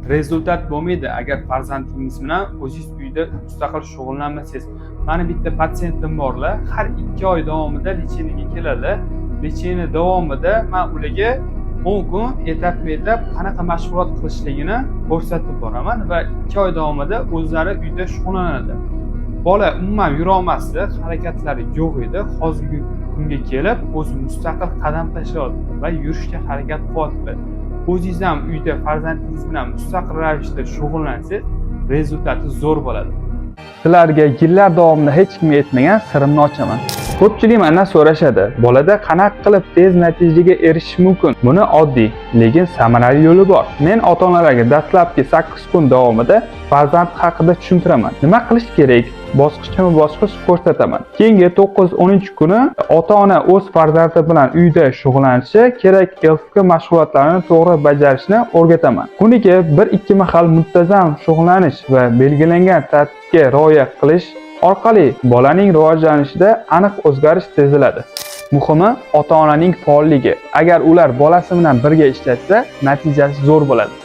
rezultat bo'lmaydi agar farzandingiz bilan o'zingiz uyda mustaqil shug'ullanmasangiz. Mani bitta patsiyentim borlar, har 2 oy davomida lecheniyaga keladi. Lecheniya davomida men ularga 10 kun etap-etap qanaqa mashg'ulot qilishligini ko'rsatib boraman va 2 oy davomida o'zlari uyda shug'ullanadi. Bola umuman yura olmasdi, harakatlari yo'q edi. Hozirgi kunga kelib o'zi mustaqil qadam tashlayapti va yurishga harakat qilyapti. O'zingiz ham uyda farzandingiz bilan mustaqil ravishda shug'ullansangiz, rezultati zo'r bo'ladi. Sizlarga yillar davomida hech kimga aytmagan sirimni ochaman. Ko'pchilik mendan so'rashadi, bolada qanaqa qilib tez natijaga erishish mumkin? Buni oddiy, lekin samarali yo'li bor. Men ota-onalarga dastlabki 8 kun davomida farzand haqida tushuntiraman. Nima qilish kerak? Bosqichma-bosqich ko'rsataman. Keyingi 9-10 kuni ota-ona o'z farzandi bilan uyda shug'ullanishi kerak LFK mashg'ulotlarini to'g'ri bajarishni o'rgataman. Kuniga 1-2 mahal muntazam shug'ullanish va belgilangan tartibga rioya qilish orqali bolaning rivojlanishida aniq o'zgarish seziladi. Muhimi ota-onaning faolligi. Agar ular bolasi bilan birga ishlashsa, natijasi zo'r bo'ladi.